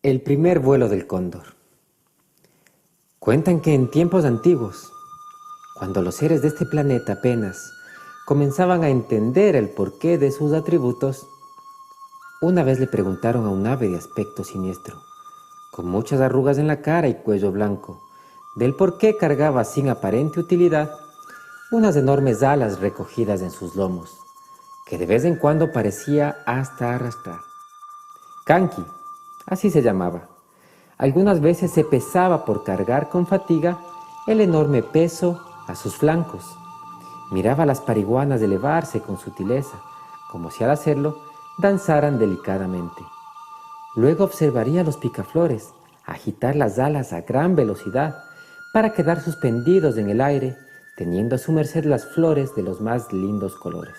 El primer vuelo del cóndor. Cuentan que en tiempos antiguos, cuando los seres de este planeta apenas comenzaban a entender el porqué de sus atributos, una vez le preguntaron a un ave de aspecto siniestro, con muchas arrugas en la cara y cuello blanco, del por qué cargaba sin aparente utilidad unas enormes alas recogidas en sus lomos, que de vez en cuando parecía hasta arrastrar. Kanki, así se llamaba. Algunas veces se pesaba por cargar con fatiga el enorme peso a sus flancos. Miraba a las pariguanas elevarse con sutileza, como si al hacerlo danzaran delicadamente. Luego observaría a los picaflores agitar las alas a gran velocidad para quedar suspendidos en el aire, teniendo a su merced las flores de los más lindos colores.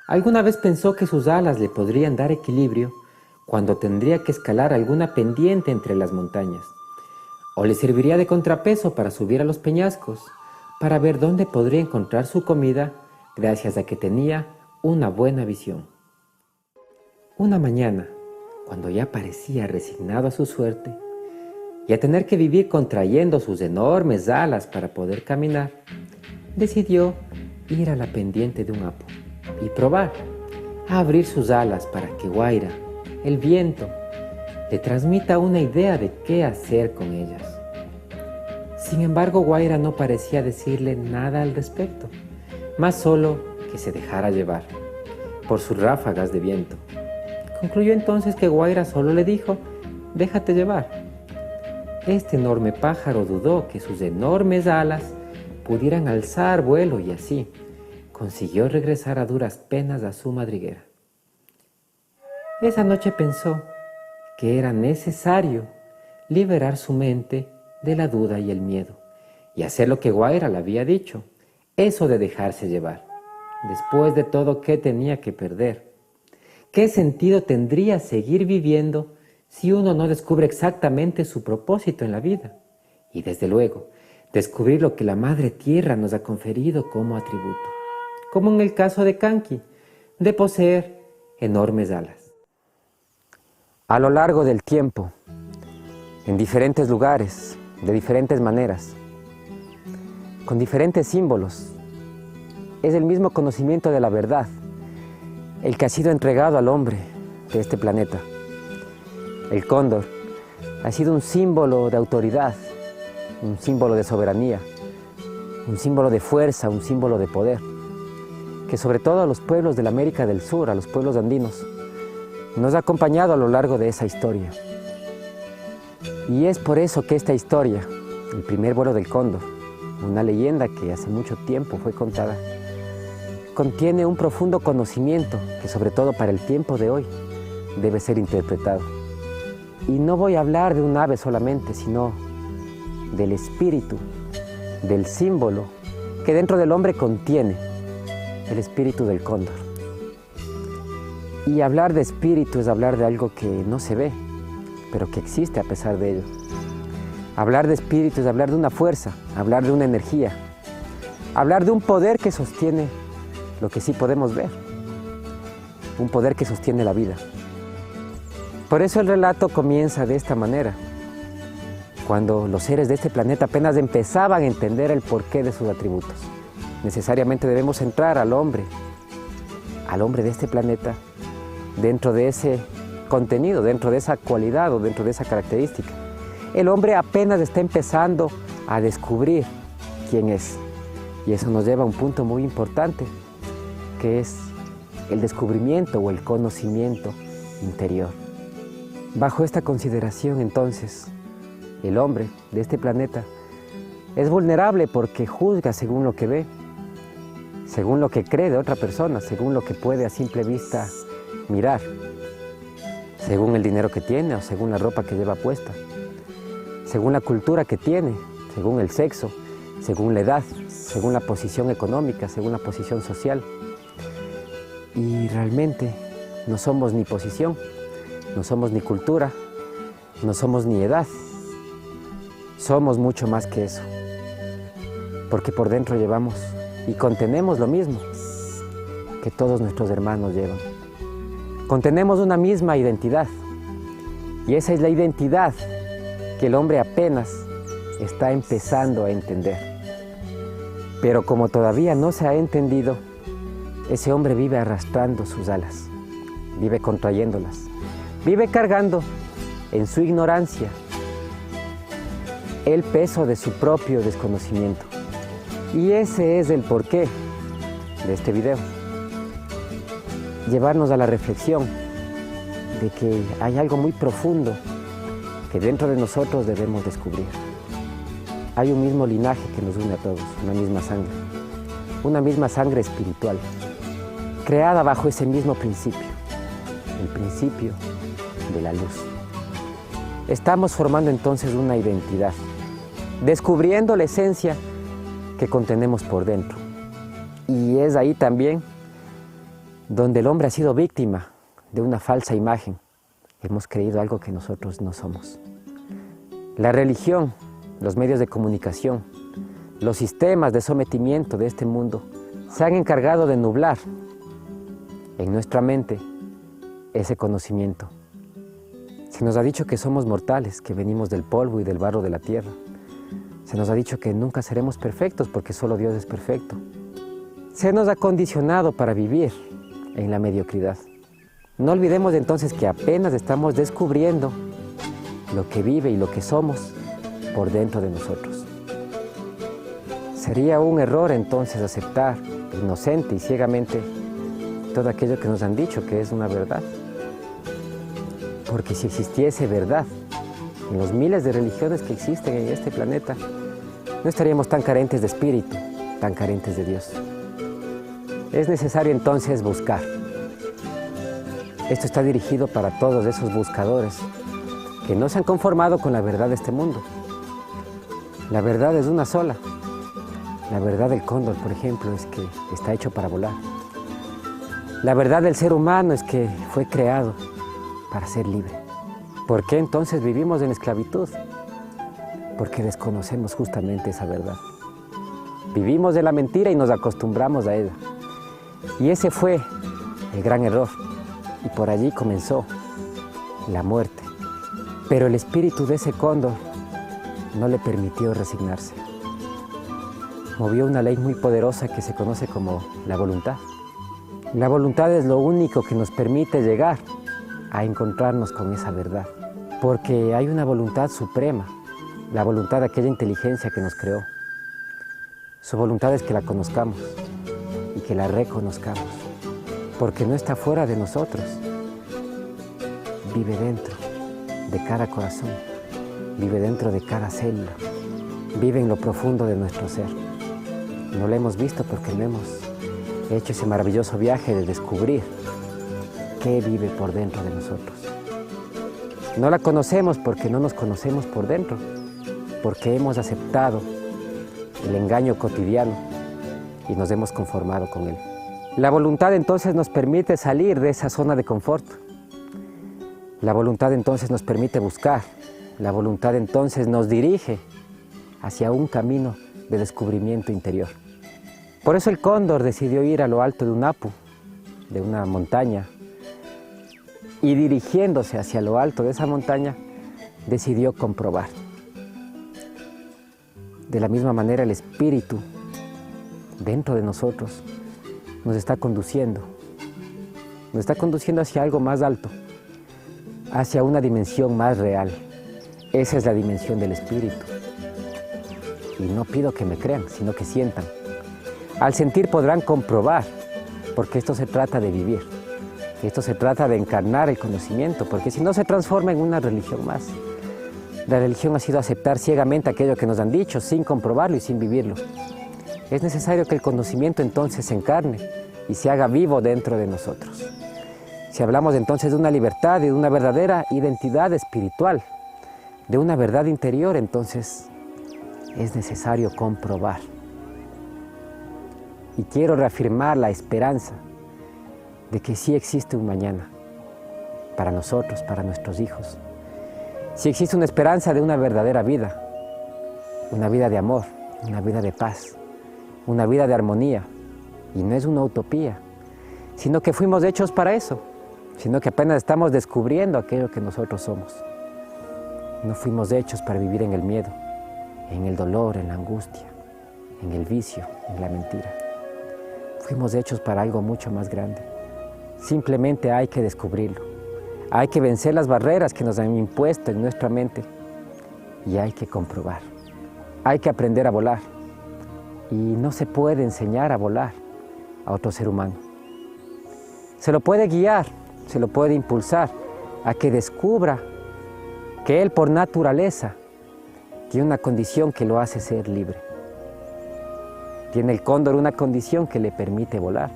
Alguna vez pensó que sus alas le podrían dar equilibrio cuando tendría que escalar alguna pendiente entre las montañas, o le serviría de contrapeso para subir a los peñascos, para ver dónde podría encontrar su comida gracias a que tenía una buena visión. Una mañana, cuando ya parecía resignado a su suerte y a tener que vivir contrayendo sus enormes alas para poder caminar, decidió ir a la pendiente de un apo y probar a abrir sus alas para que Guaira, el viento, le transmita una idea de qué hacer con ellas. Sin embargo, Guaira no parecía decirle nada al respecto, más solo que se dejara llevar por sus ráfagas de viento. Concluyó entonces que Guaira solo le dijo: «Déjate llevar». Este enorme pájaro dudó que sus enormes alas pudieran alzar vuelo y así consiguió regresar a duras penas a su madriguera. Esa noche pensó que era necesario liberar su mente de la duda y el miedo y hacer lo que Guaira le había dicho, eso de dejarse llevar. Después de todo, ¿qué tenía que perder? ¿Qué sentido tendría seguir viviendo si uno no descubre exactamente su propósito en la vida? Y desde luego, descubrir lo que la Madre Tierra nos ha conferido como atributo, como en el caso de Kanki, de poseer enormes alas. A lo largo del tiempo, en diferentes lugares, de diferentes maneras, con diferentes símbolos, es el mismo conocimiento de la verdad el que ha sido entregado al hombre de este planeta. El cóndor ha sido un símbolo de autoridad, un símbolo de soberanía, un símbolo de fuerza, un símbolo de poder, que sobre todo a los pueblos de la América del Sur, a los pueblos andinos, nos ha acompañado a lo largo de esa historia. Y es por eso que esta historia, el primer vuelo del cóndor, una leyenda que hace mucho tiempo fue contada, contiene un profundo conocimiento que sobre todo para el tiempo de hoy debe ser interpretado. Y no voy a hablar de un ave solamente, sino del espíritu, del símbolo que dentro del hombre contiene el espíritu del cóndor. Y hablar de espíritu es hablar de algo que no se ve, pero que existe a pesar de ello. Hablar de espíritu es hablar de una fuerza, hablar de una energía, hablar de un poder que sostiene lo que sí podemos ver, un poder que sostiene la vida. Por eso el relato comienza de esta manera, cuando los seres de este planeta apenas empezaban a entender el porqué de sus atributos. Necesariamente debemos entrar al hombre de este planeta, dentro de ese contenido, dentro de esa cualidad o dentro de esa característica. El hombre apenas está empezando a descubrir quién es. Y eso nos lleva a un punto muy importante, que es el descubrimiento o el conocimiento interior. Bajo esta consideración, entonces, el hombre de este planeta es vulnerable porque juzga según lo que ve, según lo que cree de otra persona, según lo que puede a simple vista mirar, según el dinero que tiene o según la ropa que lleva puesta, según la cultura que tiene, según el sexo, según la edad, según la posición económica, según la posición social. Y realmente no somos ni posición, no somos ni cultura, no somos ni edad. Somos mucho más que eso, porque por dentro llevamos y contenemos lo mismo que todos nuestros hermanos llevan. Contenemos una misma identidad Y esa es la identidad que el hombre apenas está empezando a entender. Pero como todavía no se ha entendido, ese hombre vive arrastrando sus alas, vive contrayéndolas, vive cargando en su ignorancia el peso de su propio desconocimiento. Y ese es el porqué de este video. Llevarnos a la reflexión de que hay algo muy profundo que dentro de nosotros debemos descubrir. Hay un mismo linaje que nos une a todos, una misma sangre espiritual, creada bajo ese mismo principio, el principio de la luz. Estamos formando entonces una identidad, descubriendo la esencia que contenemos por dentro. Y es ahí también donde el hombre ha sido víctima de una falsa imagen. Hemos creído algo que nosotros no somos. La religión, los medios de comunicación, los sistemas de sometimiento de este mundo se han encargado de nublar en nuestra mente ese conocimiento. Se nos ha dicho que somos mortales, que venimos del polvo y del barro de la tierra. Se nos ha dicho que nunca seremos perfectos porque solo Dios es perfecto. Se nos ha condicionado para vivir en la mediocridad. No olvidemos entonces que apenas estamos descubriendo lo que vive y lo que somos por dentro de nosotros. Sería un error entonces aceptar inocente y ciegamente todo aquello que nos han dicho que es una verdad. Porque si existiese verdad en los miles de religiones que existen en este planeta, no estaríamos tan carentes de espíritu, tan carentes de Dios. Es necesario entonces buscar. Esto está dirigido para todos esos buscadores que no se han conformado con la verdad de este mundo. La verdad es una sola. La verdad del cóndor, por ejemplo, es que está hecho para volar. La verdad del ser humano es que fue creado para ser libre. ¿Por qué entonces vivimos en esclavitud? Porque desconocemos justamente esa verdad. Vivimos de la mentira y nos acostumbramos a ella. Y ese fue el gran error. Y por allí comenzó la muerte. Pero el espíritu de ese cóndor no le permitió resignarse. Movió una ley muy poderosa que se conoce como la voluntad. La voluntad es lo único que nos permite llegar a encontrarnos con esa verdad. Porque hay una voluntad suprema, la voluntad de aquella inteligencia que nos creó. Su voluntad es que la conozcamos y que la reconozcamos. Porque no está fuera de nosotros. Vive dentro de cada corazón, vive dentro de cada célula, vive en lo profundo de nuestro ser. No la hemos visto porque no hemos hecho ese maravilloso viaje de descubrir qué vive por dentro de nosotros. No la conocemos porque no nos conocemos por dentro, porque hemos aceptado el engaño cotidiano y nos hemos conformado con él. La voluntad entonces nos permite salir de esa zona de confort. La voluntad entonces nos permite buscar. La voluntad entonces nos dirige hacia un camino de descubrimiento interior. Por eso el cóndor decidió ir a lo alto de un apu, de una montaña, y dirigiéndose hacia lo alto de esa montaña, decidió comprobar. De la misma manera el espíritu dentro de nosotros nos está conduciendo hacia algo más alto, hacia una dimensión más real. Esa es la dimensión del espíritu. Y no pido que me crean, sino que sientan. Al sentir podrán comprobar, porque esto se trata de vivir. Esto se trata de encarnar el conocimiento, porque si no se transforma en una religión más. La religión ha sido aceptar ciegamente aquello que nos han dicho, sin comprobarlo y sin vivirlo. Es necesario que el conocimiento entonces se encarne y se haga vivo dentro de nosotros. Si hablamos entonces de una libertad y de una verdadera identidad espiritual, de una verdad interior, entonces es necesario comprobar. Y quiero reafirmar la esperanza de que sí existe un mañana para nosotros, para nuestros hijos. Sí existe una esperanza de una verdadera vida, una vida de amor, una vida de paz, una vida de armonía. Y no es una utopía, sino que fuimos hechos para eso, sino que apenas estamos descubriendo aquello que nosotros somos. No fuimos hechos para vivir en el miedo, en el dolor, en la angustia, en el vicio, en la mentira. Fuimos hechos para algo mucho más grande. Simplemente hay que descubrirlo. Hay que vencer las barreras que nos han impuesto en nuestra mente y hay que comprobar. Hay que aprender a volar. Y no se puede enseñar a volar a otro ser humano. Se lo puede guiar, se lo puede impulsar a que descubra que él por naturaleza tiene una condición que lo hace ser libre. Tiene el cóndor una condición que le permite volar,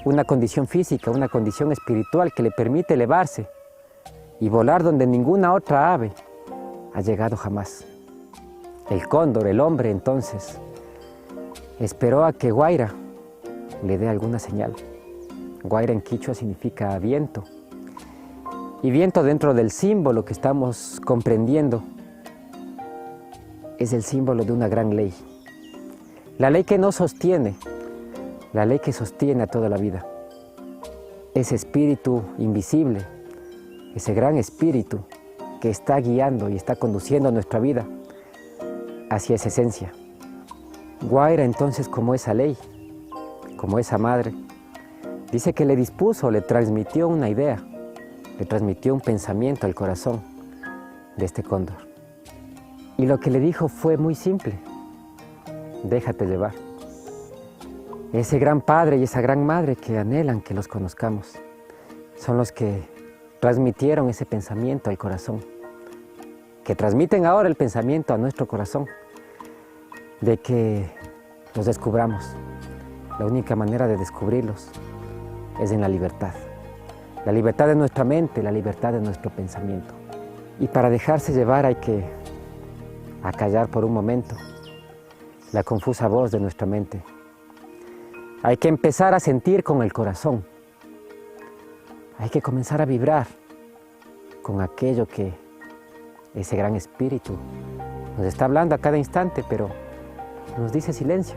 una condición física, una condición espiritual que le permite elevarse y volar donde ninguna otra ave ha llegado jamás. El cóndor, el hombre, entonces, esperó a que Guaira le dé alguna señal. Guaira en quichua significa viento. Y viento, dentro del símbolo que estamos comprendiendo, es el símbolo de una gran ley. La ley que nos sostiene, la ley que sostiene a toda la vida. Ese espíritu invisible, ese gran espíritu que está guiando y está conduciendo nuestra vida hacia esa esencia. Guaira entonces, como esa ley, como esa madre, dice que le dispuso, le transmitió una idea, le transmitió un pensamiento al corazón de este cóndor. Y lo que le dijo fue muy simple: déjate llevar. Ese gran padre y esa gran madre que anhelan que los conozcamos son los que transmitieron ese pensamiento al corazón, que transmiten ahora el pensamiento a nuestro corazón, de que los descubramos. La única manera de descubrirlos es en la libertad de nuestra mente, la libertad de nuestro pensamiento. Y para dejarse llevar hay que acallar por un momento la confusa voz de nuestra mente. Hay que empezar a sentir con el corazón. Hay que comenzar a vibrar con aquello que ese gran espíritu nos está hablando a cada instante, pero nos dice silencio.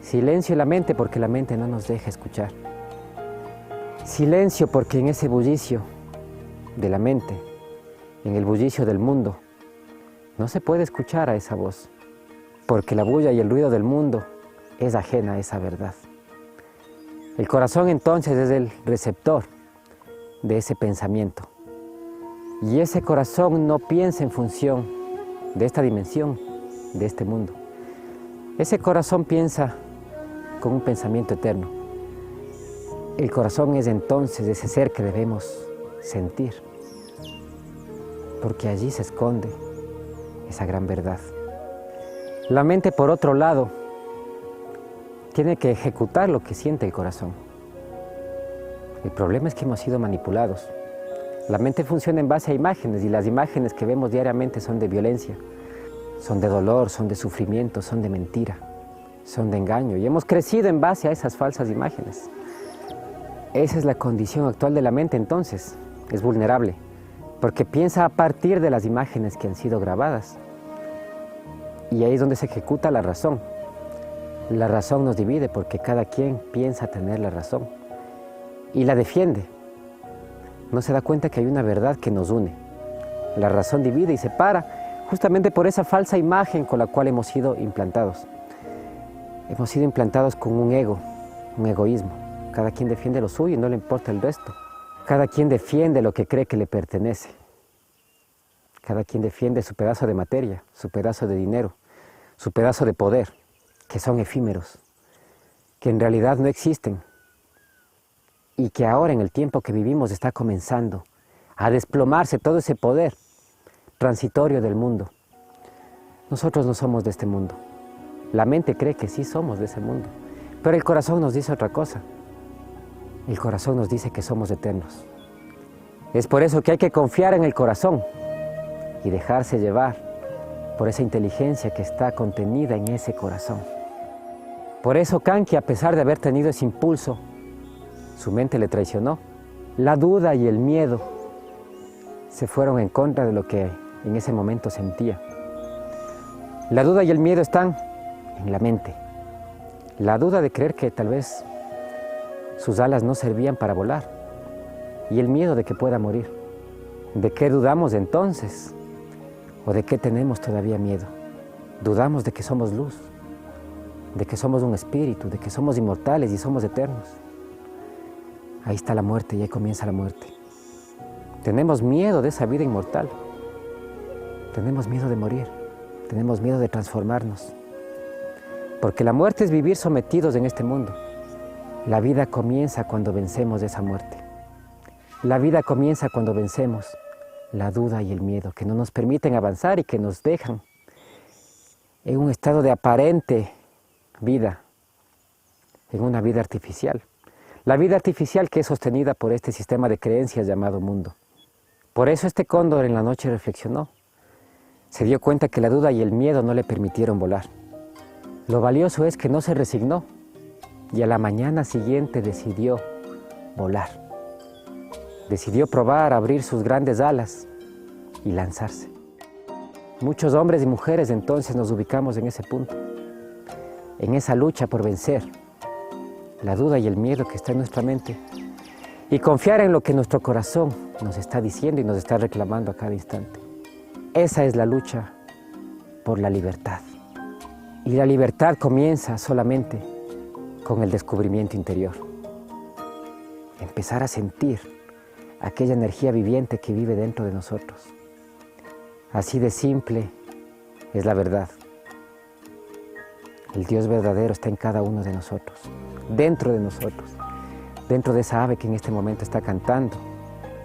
Silencio en la mente, porque la mente no nos deja escuchar. Silencio porque en ese bullicio de la mente, en el bullicio del mundo, no se puede escuchar a esa voz, porque la bulla y el ruido del mundo es ajena a esa verdad. El corazón entonces es el receptor de ese pensamiento. Y ese corazón no piensa en función de esta dimensión, de este mundo. Ese corazón piensa con un pensamiento eterno. El corazón es entonces ese ser que debemos sentir, porque allí se esconde esa gran verdad. La mente, por otro lado, tiene que ejecutar lo que siente el corazón. El problema es que hemos sido manipulados. La mente funciona en base a imágenes, y las imágenes que vemos diariamente son de violencia, son de dolor, son de sufrimiento, son de mentira, son de engaño, y hemos crecido en base a esas falsas imágenes. Esa es la condición actual de la mente entonces, es vulnerable, porque piensa a partir de las imágenes que han sido grabadas. Y ahí es donde se ejecuta la razón. La razón nos divide porque cada quien piensa tener la razón y la defiende. No se da cuenta que hay una verdad que nos une. La razón divide y separa justamente por esa falsa imagen con la cual hemos sido implantados. Hemos sido implantados con un ego, un egoísmo. Cada quien defiende lo suyo y no le importa el resto. Cada quien defiende lo que cree que le pertenece. Cada quien defiende su pedazo de materia, su pedazo de dinero, su pedazo de poder, que son efímeros, que en realidad no existen y que ahora en el tiempo que vivimos está comenzando a desplomarse todo ese poder transitorio del mundo. Nosotros no somos de este mundo. La mente cree que sí somos de ese mundo, pero el corazón nos dice otra cosa. El corazón nos dice que somos eternos. Es por eso que hay que confiar en el corazón y dejarse llevar por esa inteligencia que está contenida en ese corazón. Por eso Kanki, a pesar de haber tenido ese impulso, su mente le traicionó. La duda y el miedo se fueron en contra de lo que en ese momento sentía. La duda y el miedo están en la mente. La duda de creer que tal vez sus alas no servían para volar, y el miedo de que pueda morir. ¿De qué dudamos entonces? ¿O de qué tenemos todavía miedo? Dudamos de que somos luz, de que somos un espíritu, de que somos inmortales y somos eternos. Ahí está la muerte y ahí comienza la muerte. Tenemos miedo de esa vida inmortal. Tenemos miedo de morir. Tenemos miedo de transformarnos. Porque la muerte es vivir sometidos en este mundo. La vida comienza cuando vencemos esa muerte. La vida comienza cuando vencemos la duda y el miedo que no nos permiten avanzar y que nos dejan en un estado de aparente vida, en una vida artificial. La vida artificial que es sostenida por este sistema de creencias llamado mundo. Por eso este cóndor en la noche reflexionó. Se dio cuenta que la duda y el miedo no le permitieron volar. Lo valioso es que no se resignó y a la mañana siguiente decidió volar. Decidió probar, abrir sus grandes alas y lanzarse. Muchos hombres y mujeres entonces nos ubicamos en ese punto, en esa lucha por vencer la duda y el miedo que está en nuestra mente y confiar en lo que nuestro corazón nos está diciendo y nos está reclamando a cada instante. Esa es la lucha por la libertad. Y la libertad comienza solamente con el descubrimiento interior. Empezar a sentir aquella energía viviente que vive dentro de nosotros. Así de simple es la verdad. El Dios verdadero está en cada uno de nosotros, dentro de nosotros, dentro de esa ave que en este momento está cantando,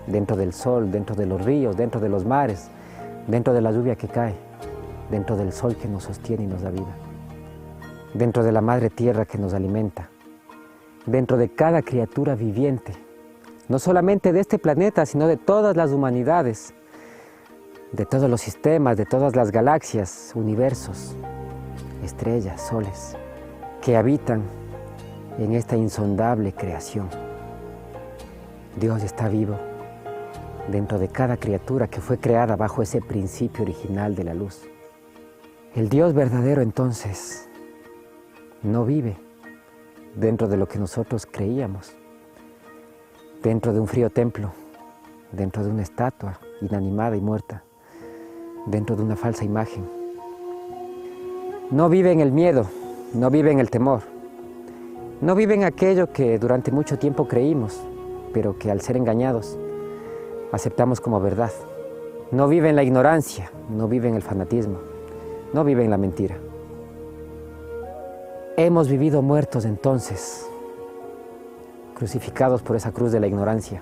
dentro del sol, dentro de los ríos, dentro de los mares, dentro de la lluvia que cae, dentro del sol que nos sostiene y nos da vida, dentro de la madre tierra que nos alimenta, dentro de cada criatura viviente, no solamente de este planeta, sino de todas las humanidades, de todos los sistemas, de todas las galaxias, universos, estrellas, soles, que habitan en esta insondable creación. Dios está vivo dentro de cada criatura que fue creada bajo ese principio original de la luz. El Dios verdadero entonces no vive dentro de lo que nosotros creíamos, dentro de un frío templo, dentro de una estatua inanimada y muerta, dentro de una falsa imagen. No vive en el miedo, no vive en el temor, no vive en aquello que durante mucho tiempo creímos, pero que al ser engañados aceptamos como verdad. No vive en la ignorancia, no vive en el fanatismo, no vive en la mentira. Hemos vivido muertos entonces, crucificados por esa cruz de la ignorancia,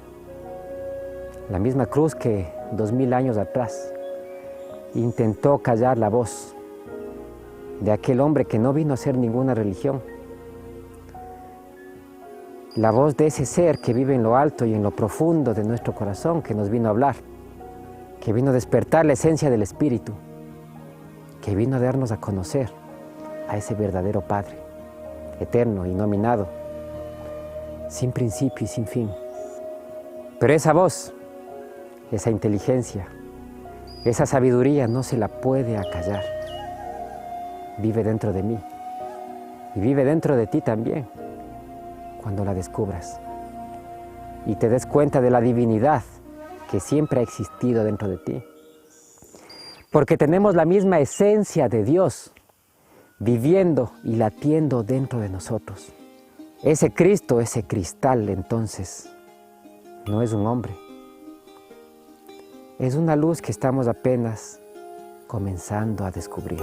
la misma cruz que 2000 años atrás intentó callar la voz de aquel hombre que no vino a hacer ninguna religión, la voz de ese ser que vive en lo alto y en lo profundo de nuestro corazón, que nos vino a hablar, que vino a despertar la esencia del Espíritu, que vino a darnos a conocer a ese verdadero Padre, eterno y nominado, sin principio y sin fin. Pero esa voz, esa inteligencia, esa sabiduría no se la puede acallar. Vive dentro de mí y vive dentro de ti también cuando la descubras y te des cuenta de la divinidad que siempre ha existido dentro de ti. Porque tenemos la misma esencia de Dios viviendo y latiendo dentro de nosotros. Ese Cristo, ese cristal, entonces, no es un hombre. Es una luz que estamos apenas comenzando a descubrir.